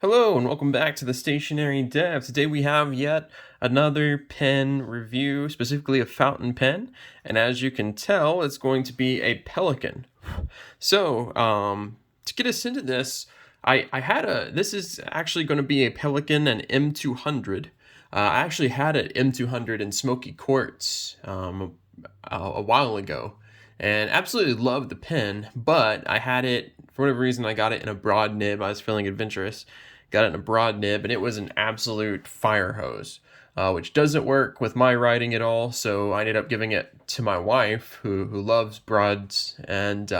Hello and welcome back to the Stationary Dev. Today we have yet another pen review, specifically a fountain pen, and as you can tell, it's going to be a Pelikan. So, to get us into this, this is actually going to be a Pelikan, an M200. I actually had an M200 in smoky quartz a while ago, and absolutely loved the pen, but I had it, for whatever reason, I got it in a broad nib. I was feeling adventurous. Got it in a broad nib, and it was an absolute fire hose, which doesn't work with my writing at all. So I ended up giving it to my wife, who loves broads, and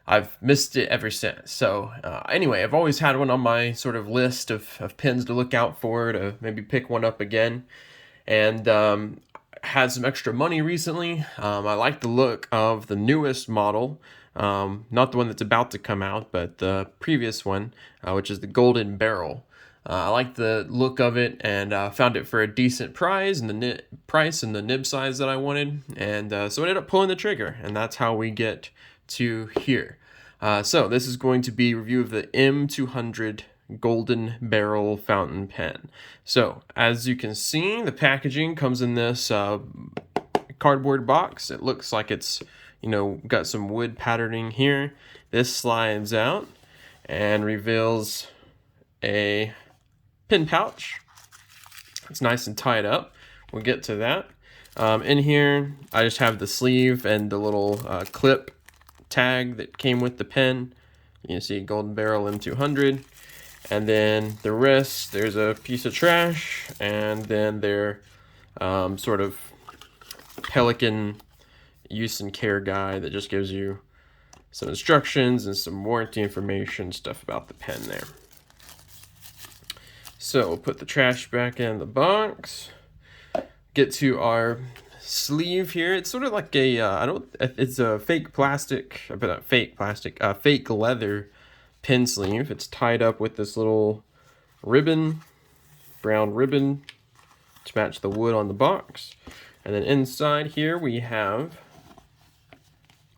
I've missed it ever since. So anyway, I've always had one on my sort of list of pens to look out for, to maybe pick one up again, and had some extra money recently. I like the look of the newest model. Not the one that's about to come out, but the previous one, which is the Golden Beryl. I like the look of it, and found it for a decent price and the nib size that I wanted, and so I ended up pulling the trigger, and that's how we get to here. So this is going to be a review of the M200 Golden Beryl fountain pen. So as you can see, the packaging comes in this cardboard box. It looks like it's got some wood patterning here. This slides out and reveals a pen pouch. It's nice and tied up. We'll get to that. In here, I just have the sleeve and the little clip tag that came with the pen. You can see Golden Beryl M200. And then the rest, there's a piece of trash, and then their sort of Pelikan use and care guide that just gives you some instructions and some warranty information, stuff about the pen there. So we'll put the trash back in the box. Get to our sleeve here. It's sort of like it's a fake leather pen sleeve. It's tied up with this little ribbon, brown ribbon, to match the wood on the box. And then inside here we have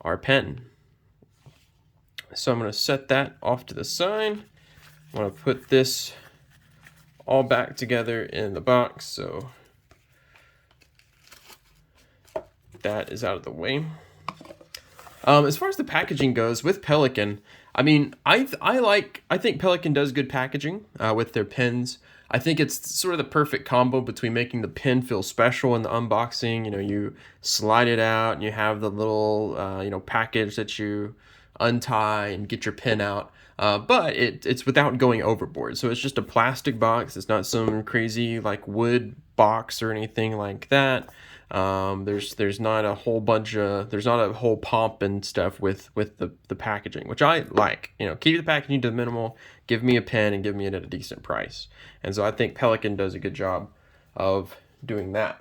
our pen. So I'm going to set that off to the side. I'm going to put this all back together in the box, so that is out of the way. As far as the packaging goes with Pelikan, I mean, I think Pelikan does good packaging with their pens. I think it's sort of the perfect combo between making the pen feel special in the unboxing. You slide it out and you have the little package that you untie and get your pen out. But it's without going overboard. So it's just a plastic box. It's not some crazy like wood box or anything like that. There's not a whole pomp and stuff with the packaging, which I like. Keep the packaging to the minimal, give me a pen, and give me it at a decent price. And so I think Pelikan does a good job of doing that.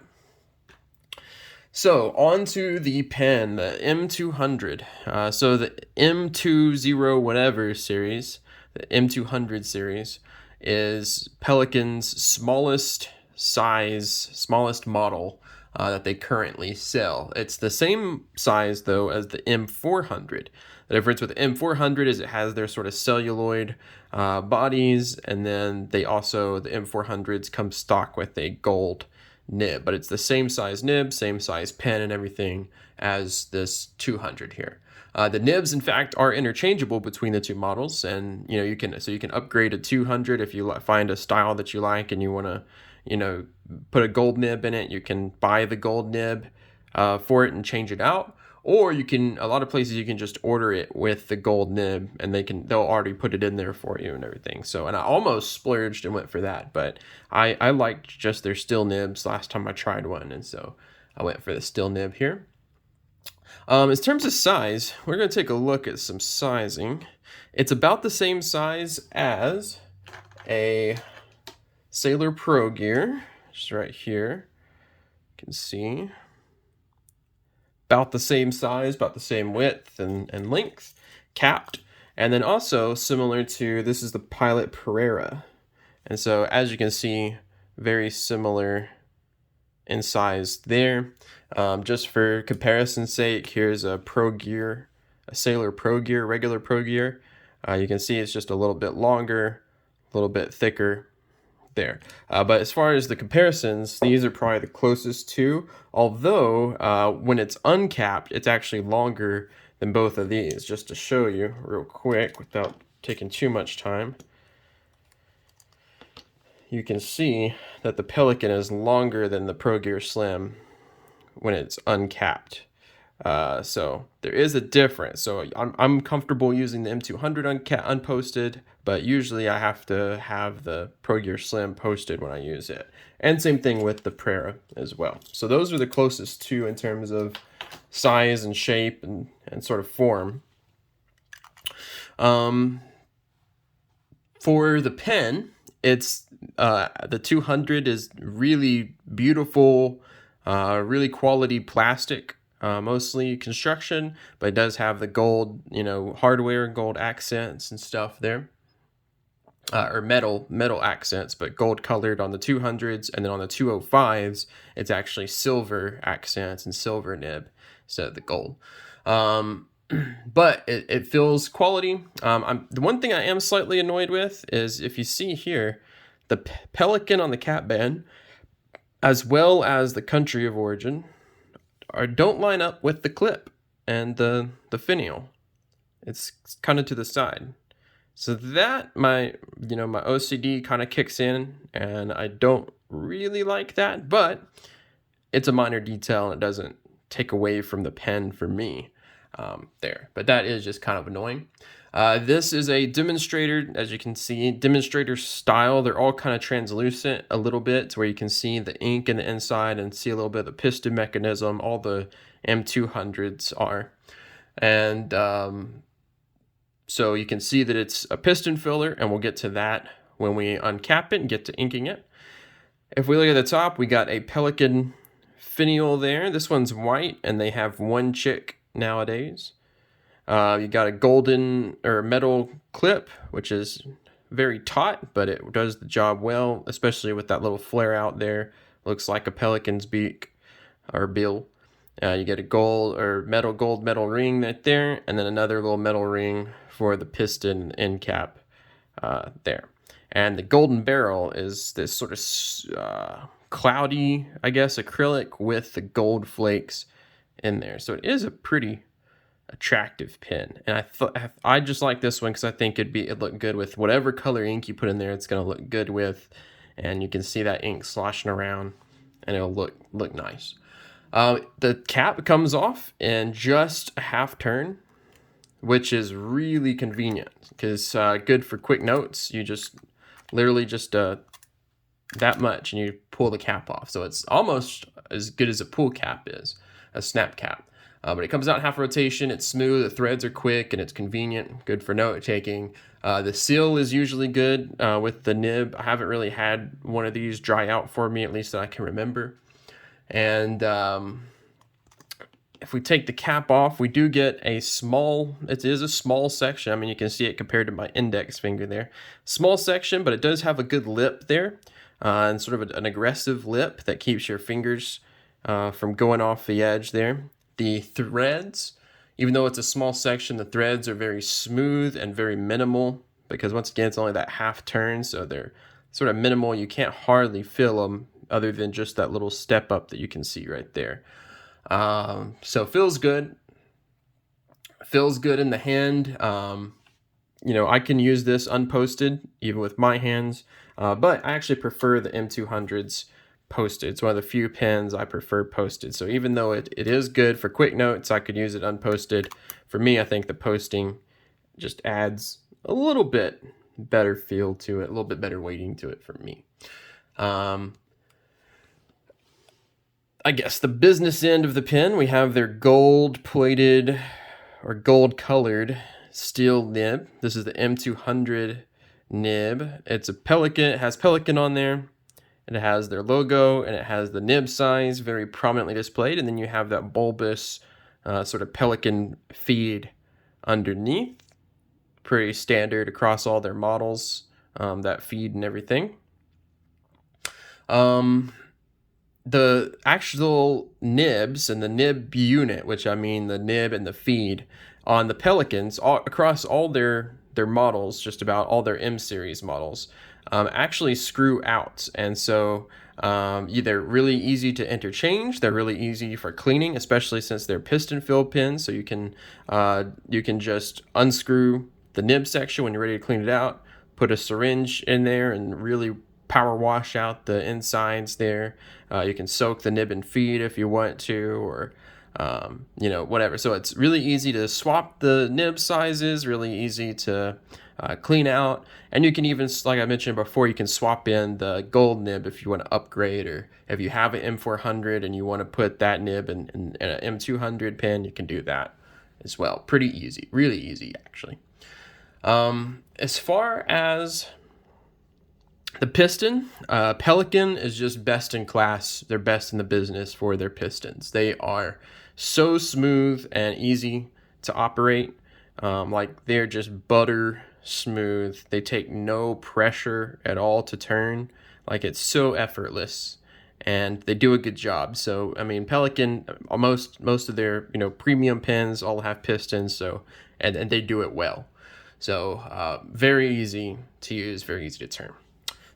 So on to the pen, the M200. So the M20 whatever series, the M200 series, is Pelikan's smallest model that they currently sell. It's the same size though as the M400. The difference with the M400 is it has their sort of celluloid bodies, and then the M400s come stock with a gold nib, but it's the same size nib, same size pen and everything as this 200 here. The nibs, in fact, are interchangeable between the two models, and you can upgrade a 200 if you find a style that you like and you want to put a gold nib in it. You can buy the gold nib for it and change it out, or a lot of places you can just order it with the gold nib and they'll already put it in there for you and everything. So, and I almost splurged and went for that, but I liked just their steel nibs last time I tried one, and so I went for the steel nib here. In terms of size, we're going to take a look at some sizing. It's about the same size as a Sailor Pro Gear, just right here. You can see about the same size, about the same width and length, capped. And then also similar to, this is the Pilot Pereira. And so as you can see, very similar in size there. Just for comparison's sake, here's a Pro Gear, a Sailor Pro Gear, regular Pro Gear. You can see it's just a little bit longer, a little bit thicker there. But as far as the comparisons, these are probably the closest to, although when it's uncapped, it's actually longer than both of these. Just to show you real quick without taking too much time, you can see that the Pelikan is longer than the Pro Gear Slim when it's uncapped. So there is a difference. So I'm comfortable using the M200 unposted, but usually I have to have the Pro Gear Slim posted when I use it. And same thing with the Prera as well. So those are the closest two in terms of size and shape and sort of form. For the pen, it's the 200 is really beautiful, really quality plastic. Mostly construction, but it does have the gold, hardware, gold accents and stuff there, or metal accents, but gold colored on the 200s, and then on the 205s, it's actually silver accents and silver nib instead of the gold. But it feels quality. The one thing I am slightly annoyed with is if you see here, the Pelikan on the cap band, as well as the country of origin, don't line up with the clip and the finial. It's kind of to the side. So that my OCD kind of kicks in, and I don't really like that, but it's a minor detail and it doesn't take away from the pen for me there. But that is just kind of annoying. This is a demonstrator, as you can see, demonstrator style. They're all kind of translucent a little bit to where you can see the ink in the inside and see a little bit of the piston mechanism. All the M200s are. And so you can see that it's a piston filler, and we'll get to that when we uncap it and get to inking it. If we look at the top, we got a Pelikan finial there. This one's white, and they have one chick nowadays. You got a golden or metal clip, which is very taut, but it does the job well, especially with that little flare out there. Looks like a pelican's beak or bill. You get a gold metal ring right there, and then another little metal ring for the piston end cap there. And the Golden Beryl is this sort of cloudy, I guess, acrylic with the gold flakes in there. So it is a pretty attractive pen, and I just like this one because I think it'd look good with whatever color ink you put in there. It's gonna look good with, and you can see that ink sloshing around, and it'll look nice. The cap comes off in just a half turn, which is really convenient because good for quick notes. You just literally just that much, and you pull the cap off. So it's almost as good as a pull cap is, a snap cap. But it comes out in half rotation, it's smooth, the threads are quick, and it's convenient, good for note taking. The seal is usually good with the nib. I haven't really had one of these dry out for me, at least that I can remember. And if we take the cap off, we do get it is a small section. I mean, you can see it compared to my index finger there. Small section, but it does have a good lip there, and sort of an aggressive lip that keeps your fingers from going off the edge there. The threads, even though it's a small section, the threads are very smooth and very minimal because once again, it's only that half turn, so they're sort of minimal. You can't hardly feel them other than just that little step up that you can see right there. So feels good. Feels good in the hand. I can use this unposted even with my hands, but I actually prefer the M200s posted. It's one of the few pens I prefer posted. So even though it is good for quick notes, I could use it unposted. For me, I think the posting just adds a little bit better feel to it, a little bit better weighting to it for me. I guess the business end of the pen, we have their gold plated or gold colored steel nib. This is the M200 nib. It's a Pelikan, it has Pelikan on there. And it has their logo, and it has the nib size very prominently displayed, and then you have that bulbous sort of Pelikan feed underneath. Pretty standard across all their models, that feed and everything. The actual nibs and the nib unit, which I mean the nib and the feed, on the Pelikans, across all their their models, just about all their M series models, actually screw out, and so they're really easy to interchange. They're really easy for cleaning, especially since they're piston filled pins. So you can just unscrew the nib section when you're ready to clean it out, put a syringe in there, and really power wash out the insides there. You can soak the nib in feed if you want to, or whatever. So it's really easy to swap the nib sizes, really easy to clean out, and you can even, like I mentioned before, you can swap in the gold nib if you want to upgrade, or if you have an M400 and you want to put that nib in an M200 pin, you can do that as well. Pretty easy, really easy actually. As far as the piston, Pelikan is just best in class. They're best in the business for their pistons. They are so smooth and easy to operate. Like they're just butter smooth. They take no pressure at all to turn. Like it's so effortless, and they do a good job. So I mean, Pelikan, most of their premium pins all have pistons. So and they do it well. So very easy to use, very easy to turn.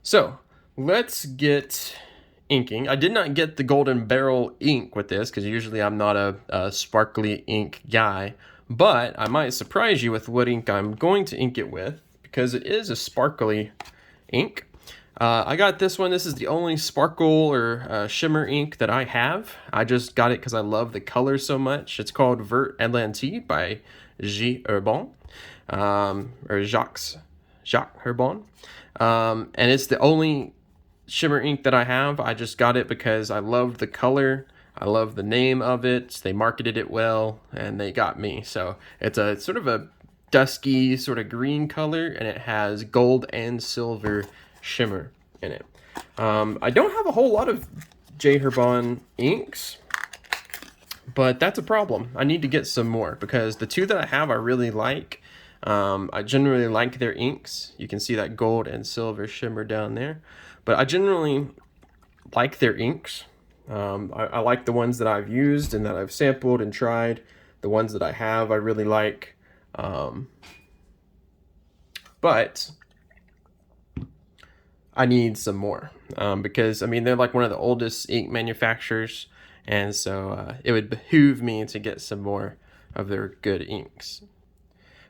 So let's get inking. I did not get the Golden Beryl ink with this because usually I'm not a sparkly ink guy, but I might surprise you with what ink I'm going to ink it with, because it is a sparkly ink. I got this one. This is the only sparkle or shimmer ink that I have. I just got it because I love the color so much. It's called Vert Atlantide by Jacques Herbin, or Jacques Herbin. And it's the only shimmer ink that I have. I just got it because I loved the color. I love the name of it. They marketed it well, and they got me. So it's a sort of a dusky sort of green color, and it has gold and silver shimmer in it. I don't have a whole lot of J. Herbin inks, but that's a problem. I need to get some more, because the two that I have I really like. I generally like their inks. You can see that gold and silver shimmer down there, but I generally like their inks. I like the ones that I've used and that I've sampled and tried. The ones that I have I really like, but I need some more, because I mean they're like one of the oldest ink manufacturers, and so it would behoove me to get some more of their good inks.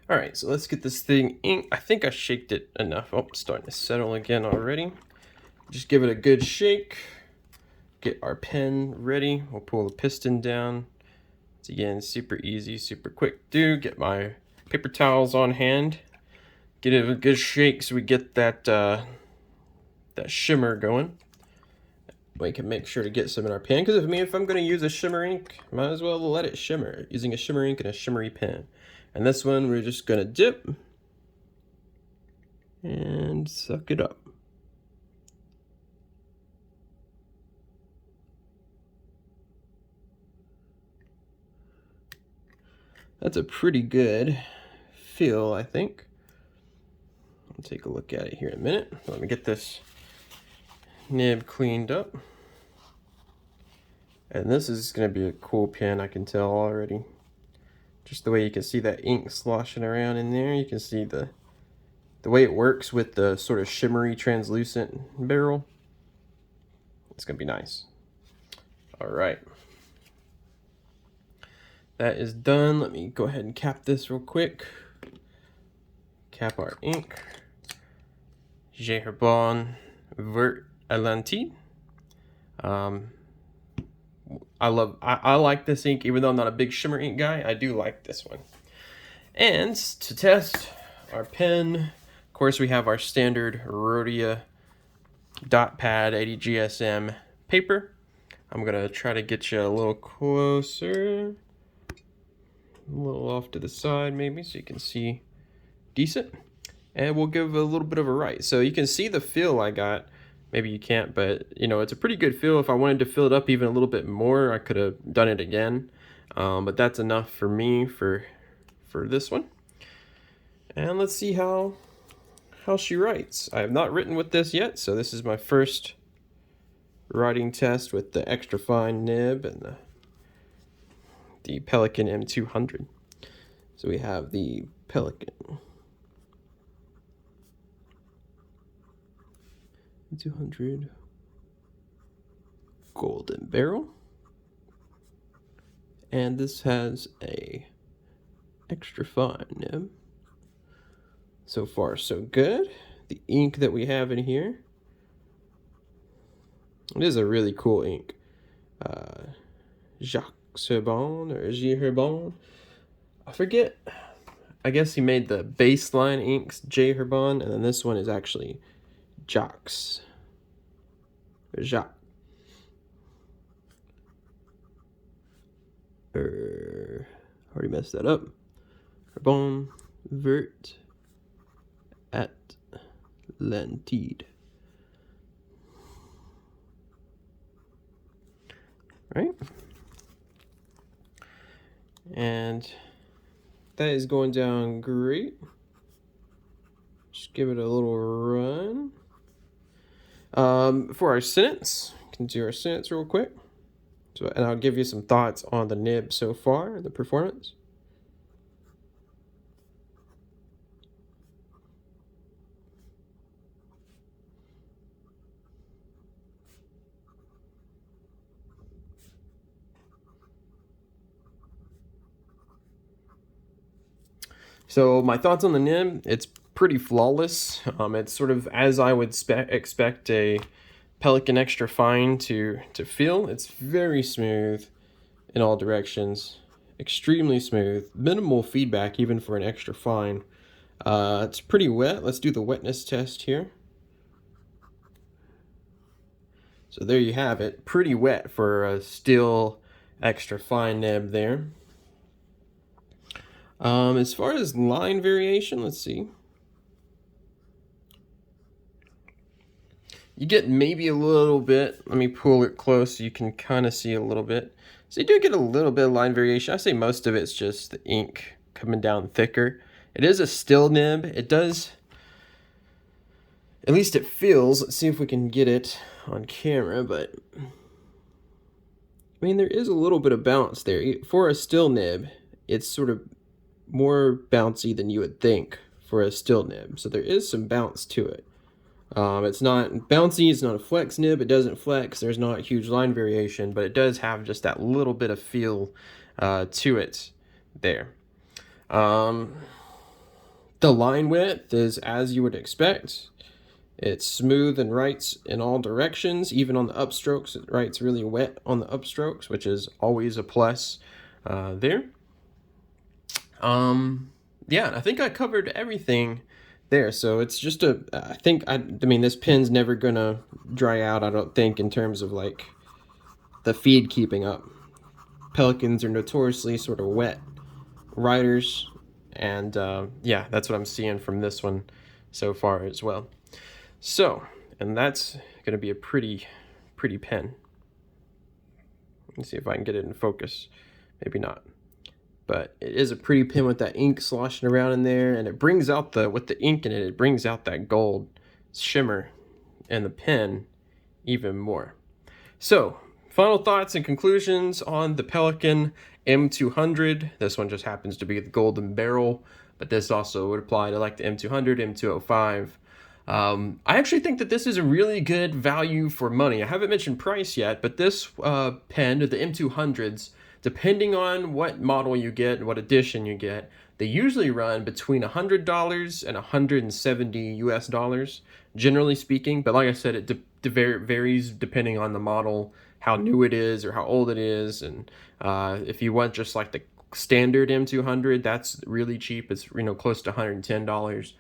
All right, so let's get this thing inked. I think I shaked it enough. Oh, it's starting to settle again already. Just give it a good shake. Get our pen ready. We'll pull the piston down. It's again super easy, super quick to do. Get my paper towels on hand. Get it a good shake so we get that that shimmer going. We can make sure to get some in our pen, because if I'm going to use a shimmer ink, might as well let it shimmer using a shimmer ink and a shimmery pen. And this one we're just going to dip and suck it up. That's a pretty good feel, I think. I'll take a look at it here in a minute. Let me get this nib cleaned up. And this is going to be a cool pen, I can tell already. Just the way you can see that ink sloshing around in there. You can see the way it works with the sort of shimmery translucent barrel. It's going to be nice. All right. That is done. Let me go ahead and cap this real quick. Cap our ink. Jacques Herbin Vert Atlantide. I like this ink, even though I'm not a big shimmer ink guy. I do like this one. And to test our pen, of course, we have our standard Rhodia Dot Pad 80 GSM paper. I'm gonna try to get you a little closer, a little off to the side maybe, so you can see decent. And we'll give a little bit of a write. So you can see the feel I got. Maybe you can't, but it's a pretty good feel. If I wanted to fill it up even a little bit more, I could have done it again. But that's enough for me for this one. And let's see how she writes. I have not written with this yet, so this is my first writing test with the extra fine nib and the Pelikan M200. So we have the Pelikan 200 Golden Beryl. And this has a extra fine nib. So far, so good. The ink that we have in here, it is a really cool ink. Jacques Herbin or Jacques Herbin, I forget. I guess he made the baseline inks J. Herbin, and then this one is actually Jacques. Already messed that up. Herbin Vert Atlantide. Right? And that is going down great. Just give it a little run. For our sentence, we can do our sentence real quick. So, and I'll give you some thoughts on the nib so far, the performance. So my thoughts on the nib, it's pretty flawless. It's sort of as I would expect a Pelikan Extra Fine to feel. It's very smooth in all directions, extremely smooth, minimal feedback even for an extra fine. It's pretty wet. Let's do the wetness test here. So there you have it, pretty wet for a still extra fine nib there. As far as line variation, let's see. You get maybe a little bit. Let me pull it close so you can kind of see a little bit. So you do get a little bit of line variation. I say most of it's just the ink coming down thicker. It is a still nib. It does, at least it feels. Let's see if we can get it on camera, but I mean, there is a little bit of bounce there. For a still nib, it's sort of more bouncy than you would think for a still nib. So there is some bounce to it. It's not bouncy, it's not a flex nib, it doesn't flex, there's not a huge line variation, but it does have just that little bit of feel to it there. The line width is as you would expect. It's smooth and writes in all directions, even on the upstrokes. It writes really wet on the upstrokes, which is always a plus there. Yeah, I think I covered everything there. So it's just I mean, this pen's never gonna dry out, I don't think, in terms of like the feed keeping up. Pelikans are notoriously sort of wet writers, and yeah, that's what I'm seeing from this one so far as well. So, and that's gonna be a pretty pen. Let's see if I can get it in focus. Maybe not. But it is a pretty pen with that ink sloshing around in there, and it brings out with the ink in it, it brings out that gold shimmer in the pen even more. So, final thoughts and conclusions on the Pelikan M200. This one just happens to be the Golden Beryl, but this also would apply to like the M200, M205. I actually think that this is a really good value for money. I haven't mentioned price yet, but this pen, the M200s, depending on what model you get and what edition you get, they usually run between $100 and $170 US, generally speaking. But like I said, it varies depending on the model, how new it is or how old it is. And if you want just like the standard M200, that's really cheap. It's close to $110.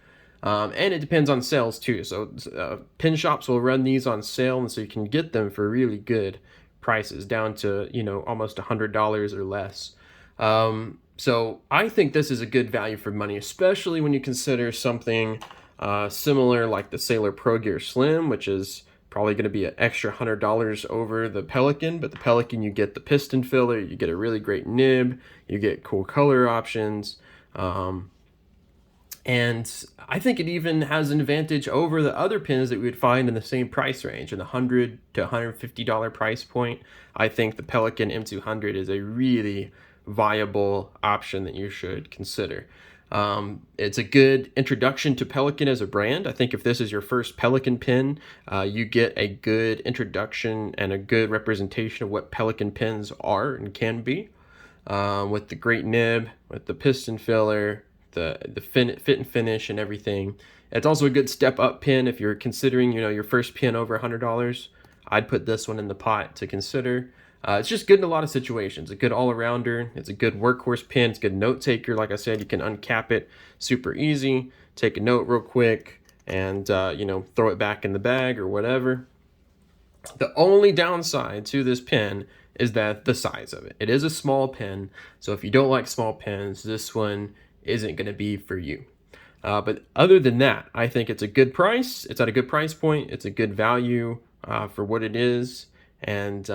And it depends on sales too. So pen shops will run these on sale, and so you can get them for really good prices, down to almost $100 or less. So I think this is a good value for money, especially when you consider something similar like the Sailor Pro Gear Slim, which is probably going to be an extra $100 over the Pelikan. But the Pelikan, you get the piston filler, you get a really great nib, you get cool color options, and I think it even has an advantage over the other pens that we would find in the same price range, in the $100 to $150 price point. I think the Pelikan M200 is a really viable option that you should consider. It's a good introduction to Pelikan as a brand. I think if this is your first Pelikan pen, you get a good introduction and a good representation of what Pelikan pens are and can be. With the great nib, with the piston filler, the fit and finish and everything. It's also a good step up pen if you're considering, your first pen over $100. I'd put this one in the pot to consider. It's just good in a lot of situations. A good all-arounder. It's a good workhorse pen. It's a good note taker. Like I said, you can uncap it super easy, take a note real quick, and throw it back in the bag or whatever. The only downside to this pen is that the size of it. It is a small pen, so if you don't like small pens, this one isn't going to be for you. But other than that, I think it's a good price. It's at a good price point. It's a good value for what it is. And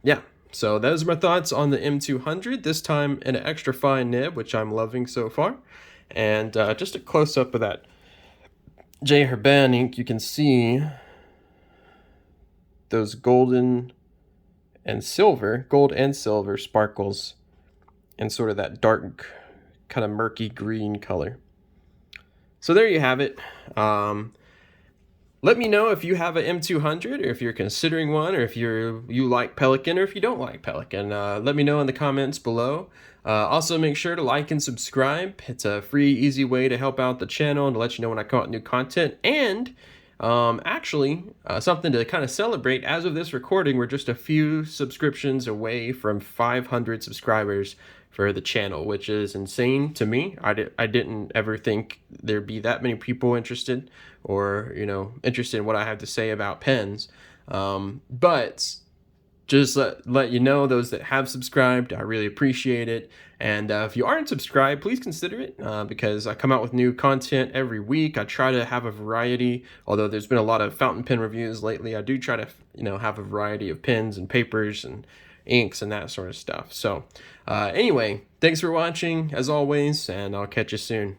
yeah, so those are my thoughts on the M200, this time in an extra fine nib, which I'm loving so far. And just a close-up of that Jacques Herbin ink, you can see those gold and silver sparkles and sort of that dark kind of murky green color. So there you have it. Let me know if you have an M200 or if you're considering one, or if you like Pelikan or if you don't like Pelikan. Let me know in the comments below. Also, make sure to like and subscribe. It's a free, easy way to help out the channel and to let you know when I come out with new content. And actually, something to kind of celebrate, as of this recording, we're just a few subscriptions away from 500 subscribers for the channel, which is insane to me. I didn't ever think there'd be that many people interested, or interested in what I have to say about pens. But just let you know, those that have subscribed, I really appreciate it. And if you aren't subscribed, please consider it, because I come out with new content every week. I try to have a variety, although there's been a lot of fountain pen reviews lately. I do try to have a variety of pens and papers and inks and that sort of stuff. So anyway, thanks for watching as always, and I'll catch you soon.